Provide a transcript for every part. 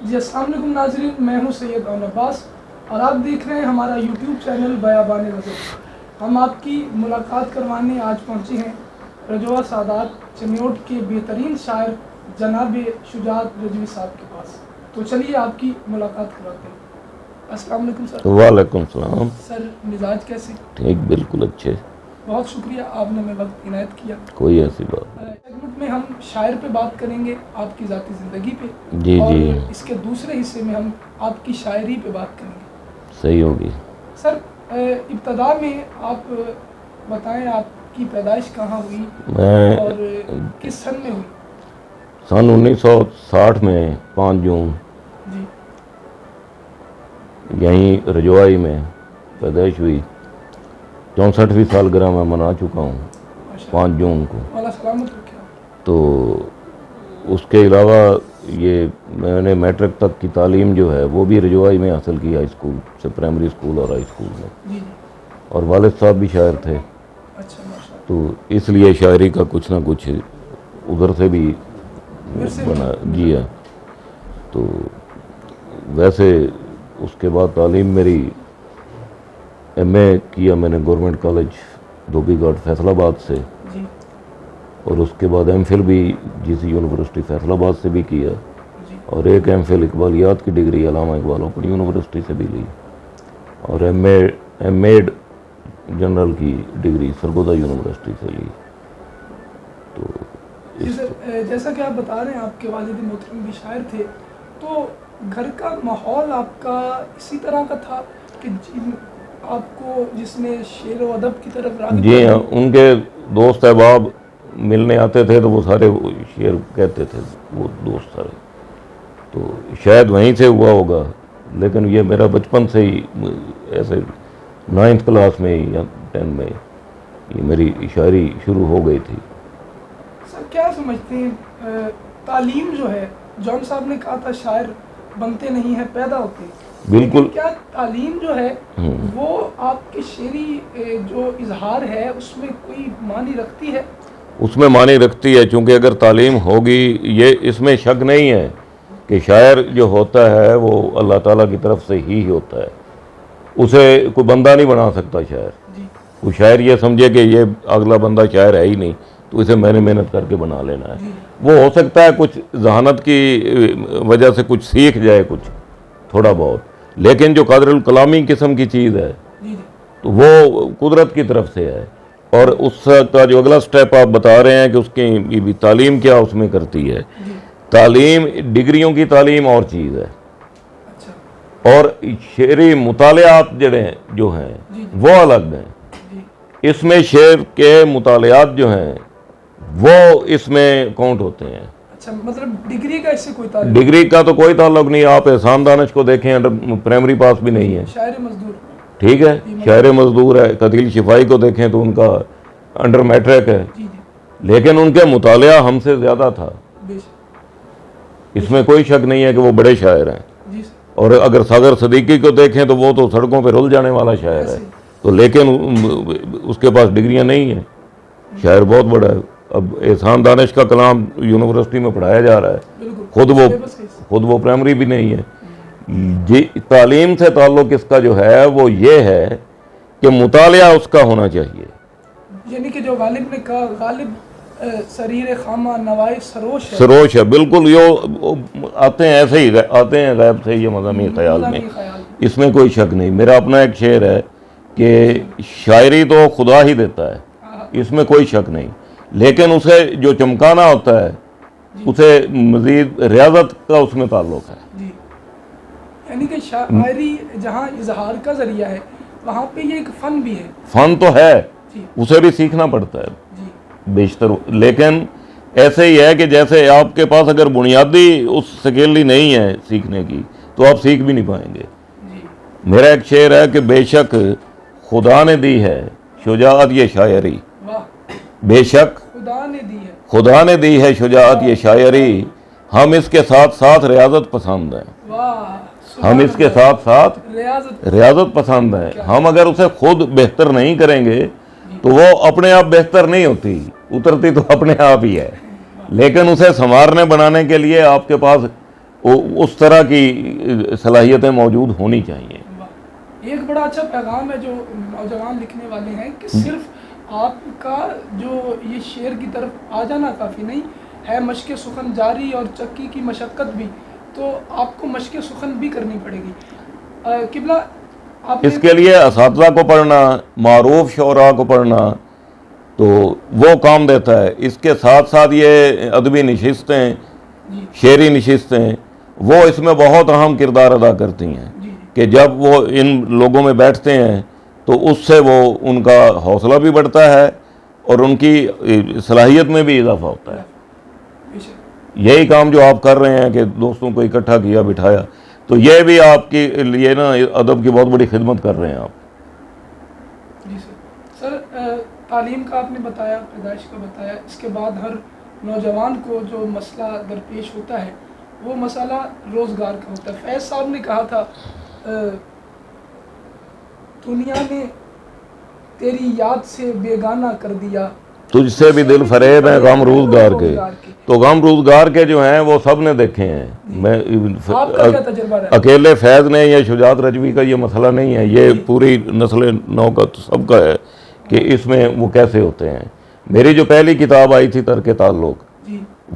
جی السلام علیکم ناظرین، میں ہوں سید اون عباس اور آپ دیکھ رہے ہیں ہمارا یوٹیوب چینل بیابان غزل۔ ہم آپ کی ملاقات کروانے آج پہنچے ہیں رجوع سادات چمیوٹ کے بہترین شاعر جناب شجاعت رضوی صاحب کے پاس۔ تو چلیے آپ کی ملاقات کراتے ہیں۔ السلام علیکم سر۔ وعلیکم السلام۔ سر مزاج کیسے؟ ٹھیک، بالکل اچھے۔ بہت شکریہ، آپ نے ہمیں وقت عنایت کیا۔ کوئی ایسی بات سیگمنٹ میں ہم شاعر پہ بات کریں گے، آپ کی ذاتی زندگی پہ، جی اور جی اس کے دوسرے حصے میں ہم آپ کی شاعری پہ بات کریں گے۔ صحیح ہوگی۔ سر ابتدا میں آپ بتائیں آپ کی پیدائش کہاں ہوئی میں اور کس سن میں ہوئی؟ سن 1960 میں 5 جون جی یہیں رجوائی میں پیدائش ہوئی۔ 64ویں سالگرہ میں منا چکا ہوں ماشاء 5 جون کو۔ اللہ، اللہ سلامت رکھے آپ۔ تو اس کے علاوہ یہ میں نے میٹرک تک کی تعلیم جو ہے وہ بھی رجوائی میں حاصل کی، ہائی اسکول سے، پرائمری اسکول اور ہائی اسکول میں۔ جی جی، اور والد صاحب بھی شاعر تھے، اچھا ماشاء اللہ۔ تو اس لیے شاعری کا کچھ نہ کچھ ادھر سے بھی ورثے بنا جی ہے۔ تو ویسے اس کے بعد تعلیم میری ایم اے کیا میں نے گورنمنٹ کالج دھوبی گھاٹ فیصل آباد سے، جی اور اس کے بعد ایم فل بھی جی سی یونیورسٹی فیصل آباد سے بھی کیا، جی، اور ایک ایم فل اقبالیات کی ڈگری علامہ اقبال اوپن یونیورسٹی سے بھی لی، اور ایم ایڈ جنرل کی ڈگری سرگودا یونیورسٹی سے لی۔ تو جی سر، جیسا کہ آپ بتا رہے ہیں آپ کے والد محترم بھی شاعر تھے، تو گھر کا ماحول آپ کا اسی طرح کا تھا کہ آپ کو جس نے شعر و ادب کی طرف راغب جی کیا؟ ہاں، ان کے دوست احباب ملنے آتے تھے تو وہ سارے شعر کہتے تھے، وہ دوست سارے، تو شاید وہیں سے ہوا ہوگا، لیکن یہ میرا بچپن سے ہی ایسے 9th کلاس میں یا 10 میں یہ میری شاعری شروع ہو گئی تھی۔ سر کیا سمجھتے ہیں تعلیم جو ہے، جون صاحب نے کہا تھا شاعر بنتے نہیں ہیں پیدا ہوتے ہیں، بالکل۔ لیکن کیا تعلیم جو ہے وہ آپ کے شعری جو اظہار ہے اس میں کوئی معنی رکھتی ہے؟ اس میں معنی رکھتی ہے، چونکہ اگر تعلیم ہوگی، یہ اس میں شک نہیں ہے کہ شاعر جو ہوتا ہے وہ اللہ تعالیٰ کی طرف سے ہی ہوتا ہے، اسے کوئی بندہ نہیں بنا سکتا شاعر۔ جی کوئی شاعر یہ سمجھے کہ یہ اگلا بندہ شاعر ہے ہی نہیں تو اسے میں نے محنت کر کے بنا لینا ہے۔ جی وہ ہو سکتا ہے کچھ ذہانت کی وجہ سے کچھ سیکھ جائے، کچھ تھوڑا بہت، لیکن جو قادر الکلامی قسم کی چیز ہے جی جی تو وہ قدرت کی طرف سے ہے۔ اور اس کا جو اگلا سٹیپ آپ بتا رہے ہیں کہ اس کی بھی تعلیم کیا اس میں کرتی ہے، جی، تعلیم، ڈگریوں کی تعلیم اور چیز ہے، اچھا، اور شعری مطالعات جو ہیں جی وہ الگ ہیں۔ جی، اس میں شعر کے مطالعات جو ہیں وہ اس میں کاؤنٹ ہوتے ہیں۔ اچھا، مطلب ڈگری کا اس سے کوئی تعلق؟ ڈگری کا تو کوئی تعلق نہیں۔ آپ احسان دانش کو دیکھیں، پرائمری پاس بھی نہیں ہے، شاعر مزدور؟ ٹھیک ہے، شاعر مزدور ہے۔ قتیل شفائی کو دیکھیں تو ان کا انڈر میٹرک ہے، جی جی، لیکن ان کے مطالعہ ہم سے زیادہ تھا، بے شک، اس میں کوئی شک نہیں ہے کہ وہ بڑے شاعر ہیں۔ جی سر، اور اگر ساگر صدیقی کو دیکھیں تو وہ تو سڑکوں پہ رل جانے والا شاعر ہے، ایسے ہی، تو لیکن اس کے پاس ڈگریاں نہیں ہیں، شاعر بہت بڑا ہے۔ اب احسان دانش کا کلام یونیورسٹی میں پڑھایا جا رہا ہے، بالکل، خود وہ پرائمری بھی نہیں ہے۔ جی، تعلیم سے تعلق اس کا جو ہے وہ یہ ہے کہ مطالعہ اس کا ہونا چاہیے۔ یعنی کہ جو غالب نے کہا، غالب سریر خامہ نوائے سروش ہے، سروش ہے، بالکل۔ یہ آتے ہیں ایسے ہی، آتے ہیں غیب سے یہ مضامین خیال میں، مضامین خیال، اس میں کوئی شک نہیں۔ میرا اپنا ایک شعر ہے کہ شاعری تو خدا ہی دیتا ہے، اس میں کوئی شک نہیں، لیکن اسے جو چمکانا ہوتا ہے اسے مزید ریاضت کا اس میں تعلق ہے۔ جی، یعنی کہ شاعری جہاں اظہار کا ذریعہ ہے وہاں پہ یہ ایک فن بھی ہے۔ فن تو ہے، جی اسے بھی سیکھنا پڑتا ہے جی، بیشتر، لیکن ایسے ہی ہے کہ جیسے آپ کے پاس اگر بنیادی اس سکیل ہی نہیں ہے سیکھنے کی تو آپ سیکھ بھی نہیں پائیں گے۔ جی، میرا ایک شعر ہے کہ بے شک خدا نے دی ہے شجاعت یہ شاعری، واہ، بے شک خدا نے دی ہے، خدا نے دی ہے شجاعت یہ شاعری، ہم اس کے ساتھ ساتھ ریاضت پسند ہیں، واہ، ہم اس کے ساتھ ساتھ ریاضت، ریاضت پسند ہیں۔ ہم اگر اسے خود بہتر نہیں کریں گے تو وہ اپنے آپ بہتر نہیں ہوتی، اترتی تو اپنے آپ ہی ہے، لیکن اسے سنوارنے بنانے کے لیے آپ کے پاس اس طرح کی صلاحیتیں موجود ہونی چاہیے۔ ایک بڑا اچھا پیغام ہے جو نوجوان لکھنے والے ہیں کہ صرف آپ کا جو یہ شعر کی طرف آ جانا کافی نہیں ہے، مشق سخن جاری اور چکی کی مشقت بھی، تو آپ کو مشق سخن بھی کرنی پڑے گی۔ قبلہ آپ اس کے لیے اساتذہ کو پڑھنا، معروف شعراء کو پڑھنا تو وہ کام دیتا ہے۔ اس کے ساتھ ساتھ یہ ادبی نشستیں، شعری نشستیں، وہ اس میں بہت اہم کردار ادا کرتی ہیں کہ جب وہ ان لوگوں میں بیٹھتے ہیں تو اس سے وہ ان کا حوصلہ بھی بڑھتا ہے اور ان کی صلاحیت میں بھی اضافہ ہوتا ہے۔ یہی کام جو آپ کر رہے ہیں کہ دوستوں کو اکٹھا کیا، بٹھایا، تو یہ بھی آپ کے لیے نا ادب کی بہت بڑی خدمت کر رہے ہیں آپ۔ جی سر، تعلیم کا آپ نے بتایا، پیدائش کا بتایا، اس کے بعد ہر نوجوان کو جو مسئلہ درپیش ہوتا ہے وہ مسئلہ روزگار کا ہوتا ہے۔ فیض صاحب نے کہا تھا دنیا نے تیری یاد سے بیگانہ کر دیا، تجھ سے بھی دل فریب ہیں غم روزگار کے۔ تو غم روزگار کے جو ہیں وہ سب نے دیکھے ہیں۔ میں آپ کا کیا تجربہ رہا؟ اکیلے فیض نے یا شجاعت رجوی کا یہ مسئلہ نہیں ہے، یہ پوری نسل نو کا سب کا ہے کہ اس میں وہ کیسے ہوتے ہیں۔ میری جو پہلی کتاب آئی تھی ترک تعلق،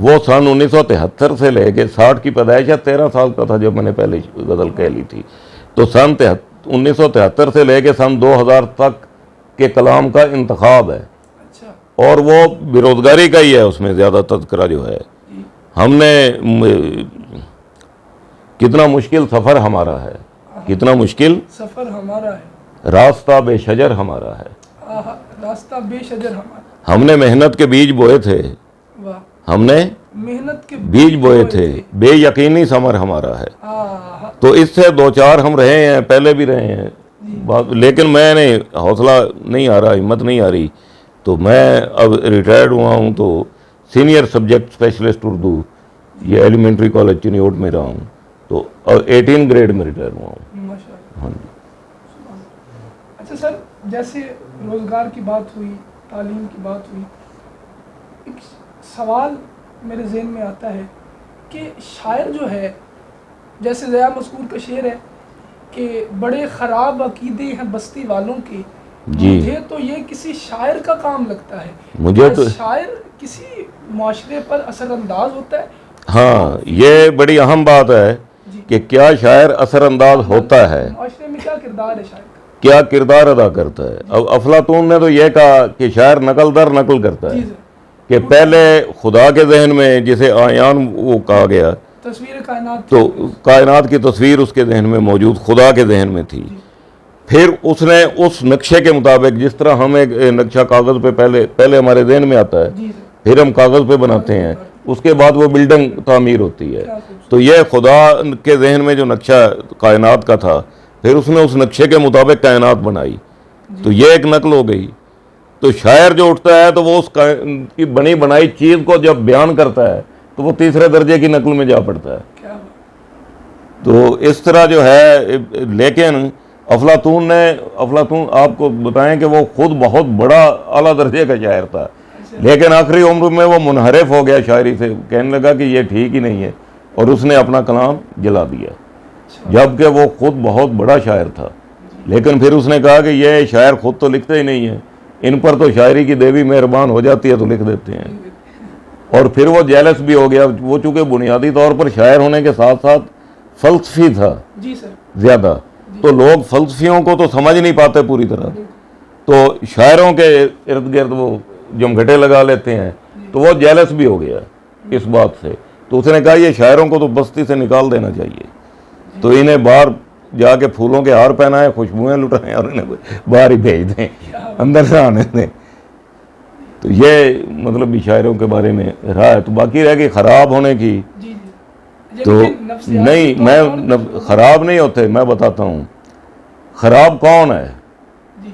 وہ سن 1973 سے لے کے 60 کی پیدائش ہے، 13 سال کا تھا جب میں نے پہلی غزل کہہ لی تھی۔ تو سن 1973 سے لے کے سن 2000 تک کے کلام کا انتخاب ہے، اور وہ بے روزگاری کا ہی ہے، اس میں زیادہ تذکرہ جو ہے۔ ہم نے کتنا مشکل سفر ہمارا ہے، کتنا مشکل سفر ہمارا ہے، راستہ بے شجر ہمارا ہے، راستہ بے شجر ہمارا۔ ہم نے محنت کے بیج بوئے تھے، ہم نے محنت کے بیج بوئے تھے، بے یقینی ثمر ہمارا ہے۔ تو اس سے دو چار ہم رہے ہیں، پہلے بھی رہے ہیں، لیکن میں نے حوصلہ نہیں آ رہا، ہمت نہیں آ رہی، تو میں اب ریٹائرڈ ہوا ہوں، تو سینئر سبجیکٹ اسپیشلسٹ اردو یہ ایلیمنٹری کالج چنیوٹ میں رہا ہوں، تو 18 گریڈ میں ریٹائر ہوا ہوں۔ ہاں جی۔ اچھا سر، جیسے روزگار کی بات ہوئی، تعلیم کی بات ہوئی، ایک سوال میرے ذہن میں آتا ہے کہ شاعر جو ہے، جیسے ضیاء مسکور کا شعر ہے کہ بڑے خراب عقیدے ہیں بستی والوں کے، مجھے تو یہ کسی شاعر کا کام لگتا ہے۔ مجھے تو شاعر کسی معاشرے پر اثر انداز ہوتا ہے؟ ہاں، یہ بڑی اہم بات ہے کہ کیا شاعر اثر انداز ہوتا ہے، معاشرے میں کیا کردار ہے شاعر کا، کیا کردار ادا کرتا ہے۔ اب افلاطون نے تو یہ کہا کہ شاعر نقل در نقل کرتا ہے، کہ پہلے خدا کے ذہن میں جسے آیان وہ کہا گیا، تصویر کائنات، تو کائنات کی تصویر اس کے ذہن میں موجود خدا کے ذہن میں تھی، پھر اس نے اس نقشے کے مطابق، جس طرح ہم ایک نقشہ کاغذ پہ پہلے ہمارے ذہن میں آتا ہے، پھر ہم کاغذ پہ بناتے ہیں، اس کے بعد وہ بلڈنگ تعمیر ہوتی ہے، تو یہ خدا کے ذہن میں جو نقشہ کائنات کا تھا، پھر اس نے اس نقشے کے مطابق کائنات بنائی، تو یہ ایک نقل ہو گئی۔ تو شاعر جو اٹھتا ہے تو وہ اس کی بنی بنائی چیز کو جب بیان کرتا ہے تو وہ تیسرے درجے کی نقل میں جا پڑتا ہے۔ تو اس طرح جو ہے، لیکن افلاطون آپ کو بتائیں کہ وہ خود بہت بڑا اعلیٰ درجے کا شاعر تھا، لیکن آخری عمر میں وہ منحرف ہو گیا شاعری سے، کہنے لگا کہ یہ ٹھیک ہی نہیں ہے، اور اس نے اپنا کلام جلا دیا، جبکہ وہ خود بہت بڑا شاعر تھا۔ لیکن پھر اس نے کہا کہ یہ شاعر خود تو لکھتے ہی نہیں ہیں، ان پر تو شاعری کی دیوی مہربان ہو جاتی ہے تو لکھ دیتے ہیں، اور پھر وہ جیلس بھی ہو گیا۔ وہ چونکہ بنیادی طور پر شاعر ہونے کے ساتھ ساتھ فلسفی تھا زیادہ، تو لوگ فلسفیوں کو تو سمجھ نہیں پاتے پوری طرح، تو شاعروں کے ارد گرد وہ جمگھٹے لگا لیتے ہیں، تو وہ جیلس بھی ہو گیا اس بات سے، تو اس نے کہا یہ شاعروں کو تو بستی سے نکال دینا چاہیے، تو انہیں باہر جا کے پھولوں کے ہار پہنائیں، خوشبوئیں لٹائیں، اور انہیں باہر ہی بھیج دیں، اندر سے آنے دیں۔ تو یہ مطلب شاعروں کے بارے میں رہا ہے۔ تو باقی رہ گئی خراب ہونے کی، تو نہیں، میں خراب نہیں ہوتے، میں بتاتا ہوں خراب کون ہے۔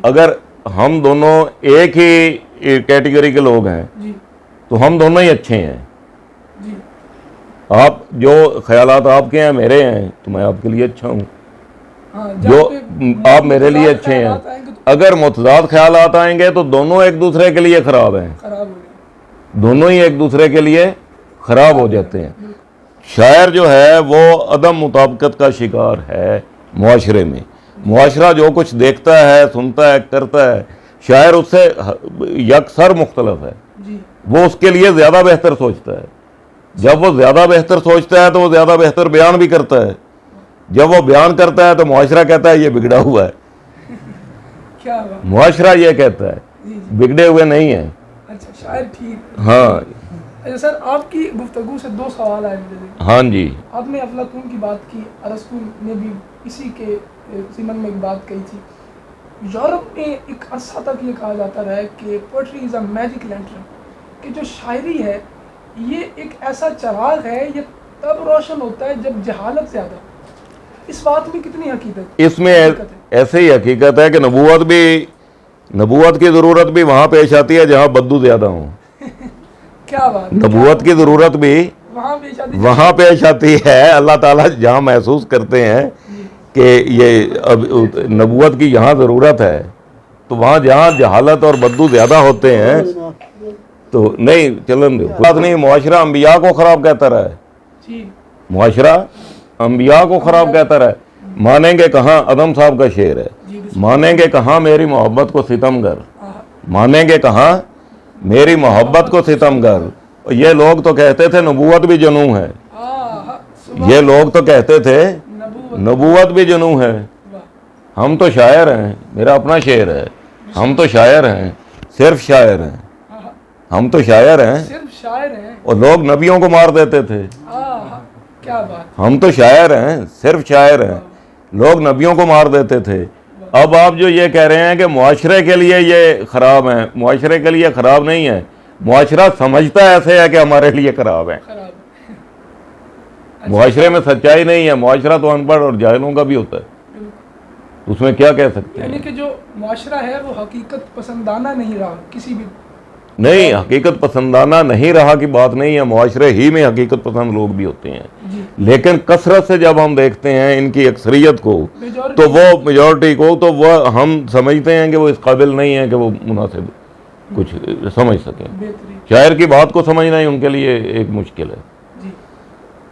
اگر ہم دونوں ایک ہی کیٹیگری کے لوگ ہیں تو ہم دونوں ہی اچھے ہیں۔ آپ جو خیالات آپ کے ہیں میرے ہیں، تو میں آپ کے لیے اچھا ہوں، جو آپ میرے لیے اچھے ہیں۔ اگر متضاد خیالات آئیں گے تو دونوں ایک دوسرے کے لیے خراب ہیں، دونوں ہی ایک دوسرے کے لیے خراب ہو جاتے ہیں۔ شاعر جو ہے وہ عدم مطابقت کا شکار ہے معاشرے میں. معاشرہ جو کچھ دیکھتا ہے، سنتا ہے، کرتا ہے، شاعر اس سے یکسر مختلف ہے. جی وہ اس کے لیے زیادہ بہتر سوچتا ہے. جب وہ زیادہ بہتر سوچتا ہے تو وہ زیادہ بہتر بیان بھی کرتا ہے. جب وہ بیان کرتا ہے تو معاشرہ کہتا ہے یہ بگڑا ہوا ہے. کیا بات. معاشرہ یہ کہتا ہے جی جی. بگڑے ہوئے نہیں ہیں. اچھا شاعر ٹھیک. ہاں اچھا سر، آپ کی گفتگو سے دو سوال آئے میرے ذہن. ہاں جی. آپ نے افلاطون کی بات کی، ارسطو نے بھی اسی کے ضمن میں ایک بات کہی تھی. یورپ میں ایک عرصہ تک یہ کہا جاتا رہا ہے کہ پوئٹری از اے میجک لینٹرن، کہ جو شاعری ہے یہ ایک ایسا چراغ ہے، یہ تب روشن ہوتا ہے جب جہالت زیادہ ہو. اس بات میں کتنی حقیقت اس میں حقیقت ہے؟ ایسے ہی حقیقت ہے کہ نبوت کی ضرورت بھی وہاں پیش آتی ہے جہاں بدو زیادہ ہوں. کیا بات. نبوت کی ضرورت بھی وہاں بھی شادی. وہاں پیش آتی ہے. اللہ تعالیٰ جہاں محسوس کرتے ہیں کہ یہ اب نبوت کی یہاں ضرورت ہے، تو وہاں جہاں جہالت اور بدو زیادہ ہوتے ہیں تو نہیں چلن دو. بات نہیں، معاشرہ انبیاء کو خراب کہتا رہا ہے. جی معاشرہ انبیاء کو خراب کہتا رہا ہے. مانیں گے کہاں، ادم صاحب کا شعر ہے، جی مانیں گے کہاں میری محبت کو ستم گر، ہاں. مانیں گے کہاں میری محبت کو ستم گر. یہ لوگ تو کہتے تھے نبوت بھی جنوں ہے. یہ لوگ تو کہتے تھے نبوت بھی جنوں ہے. ہم تو شاعر ہیں، میرا اپنا شعر ہے. ہم تو شاعر ہیں، صرف شاعر ہیں. ہم تو شاعر ہیں صرف شاعر ہیں. اور لوگ نبیوں کو مار دیتے تھے. کیا بات. ہم تو شاعر ہیں، صرف شاعر ہیں، لوگ نبیوں کو مار دیتے تھے. اب آپ جو یہ کہہ رہے ہیں کہ معاشرے کے لیے یہ خراب ہیں، معاشرے کے لیے خراب نہیں ہے. معاشرہ سمجھتا ایسے ہے کہ ہمارے لیے خراب ہیں. خراب. معاشرے میں سچائی نہیں ہے. معاشرہ تو ان پڑھ اور جاہلوں کا بھی ہوتا ہے. اس میں کیا کہہ سکتے یعنی ہیں؟ کہ جو معاشرہ ہے وہ حقیقت پسندانہ نہیں رہا کسی بھی. نہیں، حقیقت پسندانہ نہیں رہا کی بات نہیں ہے. معاشرے ہی میں حقیقت پسند لوگ بھی ہوتے ہیں. جی. لیکن کثرت سے جب ہم دیکھتے ہیں ان کی اکثریت کو، Majority. تو وہ میجورٹی کو، تو وہ ہم سمجھتے ہیں کہ وہ اس قابل نہیں ہے کہ وہ مناسب کچھ سمجھ سکیں. بہترین. شاعر کی بات کو سمجھنا ہی ان کے لیے ایک مشکل ہے. جی.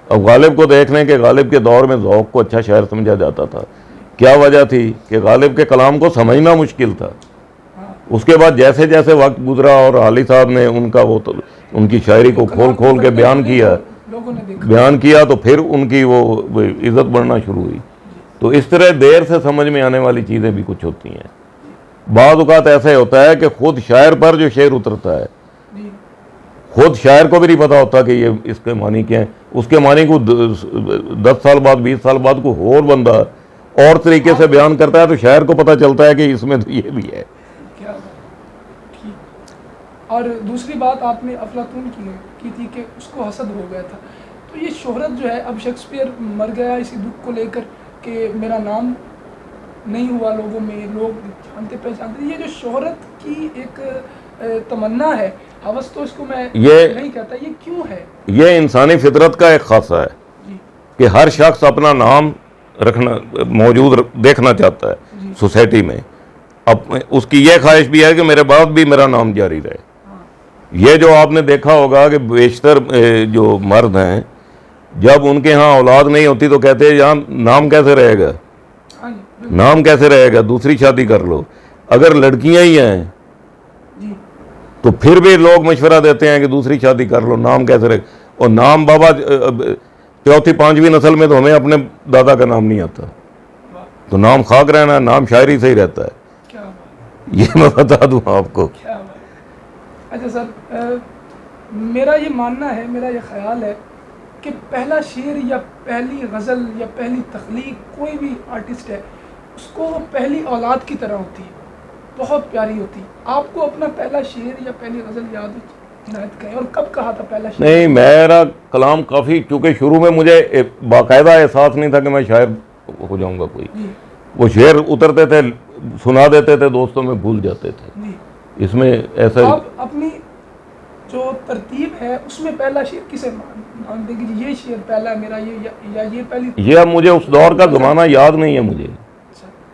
اب غالب کو دیکھ لیں کہ غالب کے دور میں ذوق کو اچھا شاعر سمجھا جاتا تھا. کیا وجہ تھی کہ غالب کے کلام کو سمجھنا مشکل تھا. اس کے بعد جیسے جیسے وقت گزرا اور حالی صاحب نے ان کی شاعری کو کھول کھول کے بیان کیا تو پھر ان کی وہ عزت بڑھنا شروع ہوئی. تو اس طرح دیر سے سمجھ میں آنے والی چیزیں بھی کچھ ہوتی ہیں. بعض اوقات ایسے ہوتا ہے کہ خود شاعر پر جو شعر اترتا ہے، خود شاعر کو بھی نہیں پتا ہوتا کہ یہ اس کے معنی کیا ہے. اس کے معنی کو 10 سال بعد 20 سال بعد کوئی اور بندہ اور طریقے سے بیان کرتا ہے تو شاعر کو پتا چلتا ہے کہ اس میں تو یہ بھی ہے. اور دوسری بات آپ نے افلاطون کی تھی کہ اس کو حسد ہو گیا تھا. تو یہ شہرت جو ہے، اب شیکسپیئر مر گیا اسی دکھ کو لے کر کہ میرا نام نہیں ہوا لوگوں میں، لوگ جانتے پہچانتے. یہ جو شہرت کی ایک تمنا ہے، ہوس تو اس کو میں نہیں کہتا، یہ کیوں ہے؟ یہ انسانی فطرت کا ایک خاصہ ہے کہ ہر شخص اپنا نام رکھنا موجود دیکھنا چاہتا ہے سوسائٹی میں. اب اس کی یہ خواہش بھی ہے کہ میرے بعد بھی میرا نام جاری رہے. یہ جو آپ نے دیکھا ہوگا کہ بیشتر جو مرد ہیں جب ان کے ہاں اولاد نہیں ہوتی تو کہتے ہیں یہاں نام کیسے رہے گا، نام کیسے رہے گا، دوسری شادی کر لو. اگر لڑکیاں ہی ہیں تو پھر بھی لوگ مشورہ دیتے ہیں کہ دوسری شادی کر لو، نام کیسے رہے گا. اور نام بابا چوتھی پانچویں نسل میں تو ہمیں اپنے دادا کا نام نہیں آتا، تو نام خاک رہنا، نام شاعری سے ہی رہتا ہے. یہ میں بتا دوں آپ کو. اچھا سر، میرا یہ ماننا ہے، میرا یہ خیال ہے کہ پہلا شعر یا پہلی غزل یا پہلی تخلیق کوئی بھی آرٹسٹ ہے اس کو وہ پہلی اولاد کی طرح ہوتی ہے، بہت پیاری ہوتی ہے. آپ کو اپنا پہلا شعر یا پہلی غزل یاد عنایت کریں، اور کب کہا تھا پہلا شعر؟ نہیں، میرا کلام کافی، چونکہ شروع میں مجھے باقاعدہ احساس نہیں تھا کہ میں شاعر ہو جاؤں گا. کوئی وہ شعر اترتے تھے، سنا دیتے تھے دوستوں میں، بھول جاتے تھے. اس میں ایسا آپ اپنی جو ترتیب ہے اس میں پہلا شعر کسے مانتے کہ یہ شعر پہلا میرا، یہ پہلی؟ یہ اب مجھے اس دور کا زمانہ یاد نہیں ہے مجھے.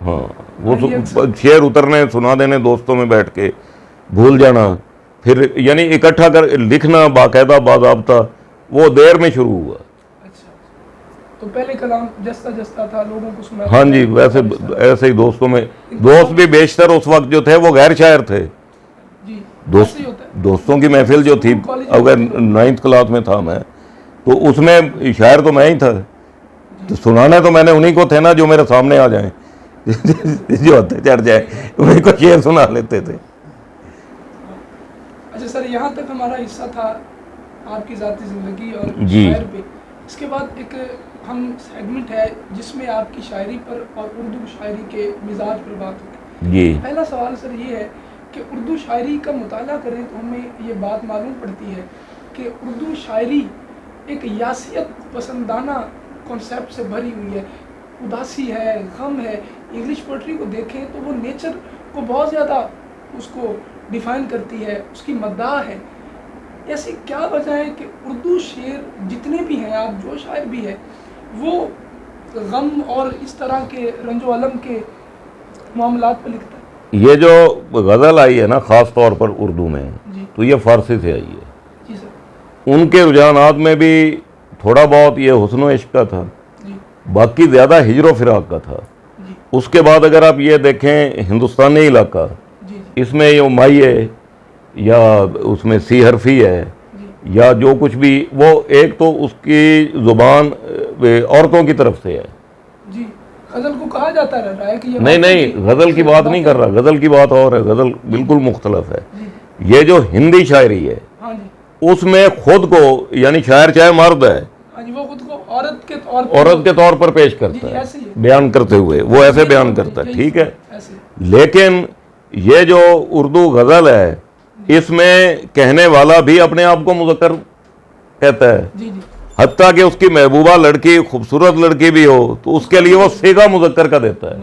ہاں، وہ شعر اترنے، سنا دینے دوستوں میں بیٹھ کے، بھول جانا، پھر یعنی اکٹھا کر لکھنا باقاعدہ باضابطہ، وہ دیر میں شروع ہوا. تو پہلے کلام جستا جستا تھا لوگوں کو سنا. ہاں جی، ویسے ایسے ہی دوستوں میں دوست بھی بیشتر اس وقت جو تھے وہ غیر شاعر تھے. جی دوست ایسے ہی ہوتا ہے. دوستوں کی محفل جو تھی، اگر 9th کلاس میں تھا میں تو اس میں شاعر تو میں ہی تھا. تو سنانا تو میں نے انہیں کو تھے نا جو میرے سامنے آ جائیں جو ہوتے چڑھ جائے انہیں کو شعر سنا لیتے تھے. اچھا سر، یہاں تک ہمارا حصہ تھا آپ کی ذاتی زندگی اور جی. شاعر پہ. اس کے بعد ایک ہم سیگمنٹ ہے جس میں آپ کی شاعری پر اور اردو شاعری کے مزاج پر بات ہوگی. جی پہلا سوال سر یہ ہے کہ اردو شاعری کا مطالعہ کریں تو ہمیں یہ بات معلوم پڑتی ہے کہ اردو شاعری ایک یاسیت پسندانہ کنسیپٹ سے بھری ہوئی ہے. اداسی ہے، غم ہے. انگلش پوئٹری کو دیکھیں تو وہ نیچر کو بہت زیادہ اس کو ڈیفائن کرتی ہے، اس کی مداح ہے. ایسی کیا وجہ ہے کہ اردو شعر جتنے بھی ہیں، آپ جو شاعر بھی ہے، وہ غم اور اس طرح کے رنج و الم کے معاملات پہ لکھتا ہے؟ یہ جو غزل آئی ہے نا خاص طور پر اردو میں، جی تو یہ فارسی سے آئی ہے. جی سر. ان کے رجحانات میں بھی تھوڑا بہت یہ حسن و عشق کا تھا، جی باقی زیادہ ہجر و فراق کا تھا. جی اس کے بعد اگر آپ یہ دیکھیں ہندوستانی علاقہ، جی اس میں یہ مائی ہے یا اس میں سی حرفی ہے جی یا جو کچھ بھی، وہ ایک تو اس کی زبان عورتوں کی طرف سے ہے. جی. غزل کو کہا جاتا رہتا ہے کہ یہ نہیں غزل کی بات نہیں کر رہا، غزل کی بات اور ہے، غزل بالکل مختلف ہے. جی یہ جو ہندی شاعری ہے ہاں جی اس میں خود کو، یعنی شاعر چاہے مرد ہے، ہاں جی، وہ خود کو عورت کے طور پر عورت کے طور پر پیش جی کرتا جی ہے، ایسے ہی ہے. بیان کرتے ہوئے وہ ایسے بیان کرتا ہے. یہی ٹھیک ہے. ایسے. لیکن یہ جو اردو غزل ہے اس میں کہنے والا بھی اپنے آپ کو مذکر کہتا ہے، جی جی حتیٰ کہ اس کی محبوبہ لڑکی خوبصورت لڑکی بھی ہو تو اس کے لیے وہ صیغہ مذکر کا دیتا ہے.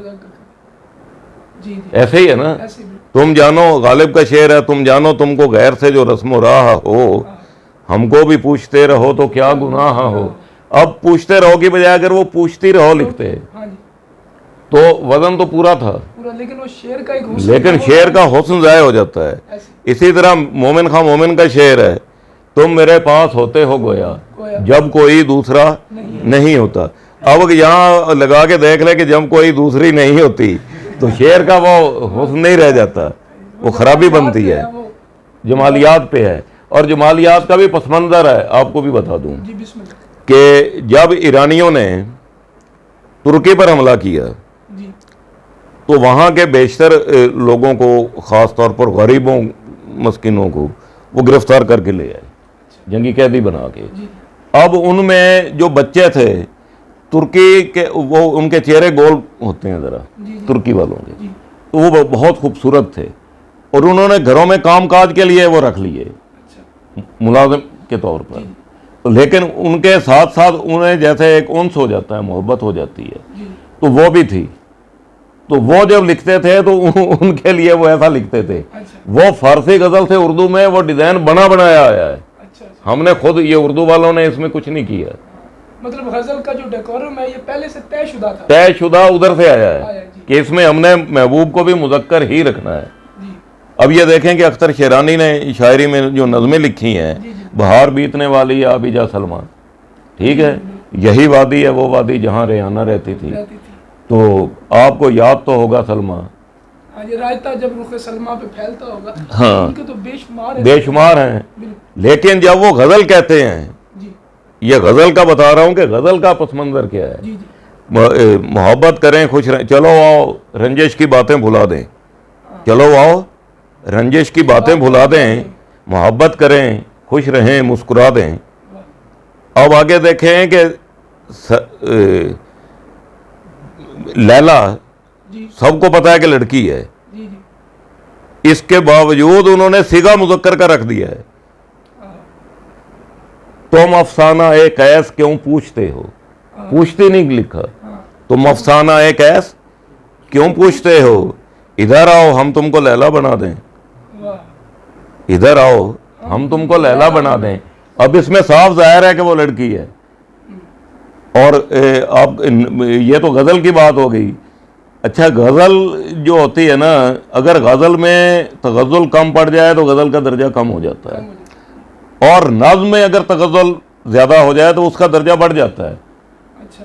جی جی ایسے ہی ہے نا. ایسے بھی. تم جانو، غالب کا شعر ہے، تم جانو تم کو غیر سے جو رسم و راہ ہو، ہم کو بھی پوچھتے رہو تو کیا گناہ ہو. اب پوچھتے رہو کی بجائے اگر وہ پوچھتی رہو لکھتے ہاں جی تو وزن تو پورا تھا، پورا. لیکن وہ شعر کا ایک حسن لیکن شعر کا حسن ضائع ہو جاتا ہے. ایسے. اسی طرح مومن خان مومن کا شعر ہے، تم میرے پاس ہوتے ہو گویا جب کوئی دوسرا نہیں ہوتا. اب یہاں لگا کے دیکھ لے کہ جب کوئی دوسری نہیں ہوتی تو شعر کا وہ حسن نہیں رہ جاتا، وہ خرابی بنتی ہے. جمالیات پہ ہے. اور جمالیات کا بھی پس منظر ہے. آپ کو بھی بتا دوں جی بسم اللہ. کہ جب ایرانیوں نے ترکی پر حملہ کیا جی تو وہاں کے بیشتر لوگوں کو، خاص طور پر غریبوں مسکینوں کو، وہ گرفتار کر کے لے آئے جنگی قیدی بنا کے. جی اب ان میں جو بچے تھے ترکی کے، وہ ان کے چہرے گول ہوتے ہیں ذرا جی ترکی والوں کے، جی تو وہ بہت خوبصورت تھے اور انہوں نے گھروں میں کام کاج کے لیے وہ رکھ لیے اچھا ملازم کے طور پر. لیکن ان کے ساتھ ساتھ انہیں جیسے ایک انس ہو جاتا ہے، محبت ہو جاتی ہے، جی تو وہ بھی تھی. تو وہ جب لکھتے تھے تو ان کے لیے وہ ایسا لکھتے تھے. اچھا وہ فارسی غزل سے اردو میں وہ ڈیزائن بنایا آیا ہے. اچھا اچھا. ہم نے خود، یہ اردو والوں نے اس میں کچھ نہیں کیا. مطلب غزل کا جو ڈیکورم ہے یہ پہلے سے طے شدہ تھا. طے شدہ ادھر سے آیا ہے آیا جی کہ اس میں ہم نے محبوب کو بھی مذکر ہی رکھنا ہے. جی اب یہ دیکھیں کہ اختر شیرانی نے شاعری میں جو نظمیں لکھی ہیں، جی جی بہار بیتنے والی آبی جا سلمان، ٹھیک ہے، یہی وادی ہے وہ وادی جہاں ریحانہ رہتی تھی. رہتی تھی. تو آپ کو یاد تو ہوگا سلمہ. ہاں یہ رائتا جب رخ سلمہ پہ پھیلتا ہوگا. ہاں. ان کے تو بے شمار ہے. بے شمار ہیں. بالکل. لیکن جب وہ غزل کہتے ہیں، جی یہ غزل کا بتا رہا ہوں کہ غزل کا پس منظر کیا ہے. جی جی محبت کریں خوش رہیں، چلو آؤ رنجش کی باتیں بھلا دیں، چلو آؤ رنجش کی باتیں بھلا دیں، محبت کریں خوش رہیں مسکرا دیں. اب آگے دیکھیں کہ لیلا جی سب کو پتا ہے کہ لڑکی ہے، جی جی اس کے باوجود انہوں نے صیغہ مذکر کا رکھ دیا ہے. تم افسانہ ایک ایس کیوں پوچھتے ہو، پوچھتے نہیں لکھا، تم افسانہ ایک ایس کیوں پوچھتے ہو، ادھر آؤ ہم تم کو لیلا بنا دیں، واہ ادھر آؤ ہم تم کو لیلا بنا دیں. اب اس میں صاف ظاہر ہے کہ وہ لڑکی ہے. اور اب یہ تو غزل کی بات ہو گئی. اچھا غزل جو ہوتی ہے نا، اگر غزل میں تغزل کم پڑ جائے تو غزل کا درجہ کم ہو جاتا ہے، اور نظم میں اگر تغزل زیادہ ہو جائے تو اس کا درجہ بڑھ جاتا ہے. اچھا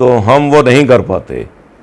تو ہم وہ نہیں کر پاتے.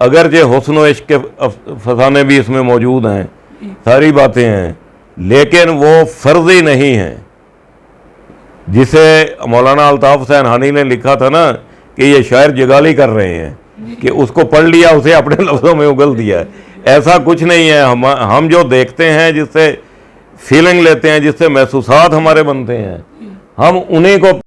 اگرچہ حسن و عشق کے فسانے بھی اس میں موجود ہیں, ساری باتیں ہیں, لیکن وہ فرضی نہیں ہیں. جسے مولانا الطاف حسین ہانی نے لکھا تھا نا کہ یہ شاعر جگالی کر رہے ہیں, کہ اس کو پڑھ لیا, اسے اپنے لفظوں میں اگل دیا. ایسا کچھ نہیں ہے. ہم جو دیکھتے ہیں, جس سے فیلنگ لیتے ہیں, جس سے محسوسات ہمارے بنتے ہیں, ہم انہیں کو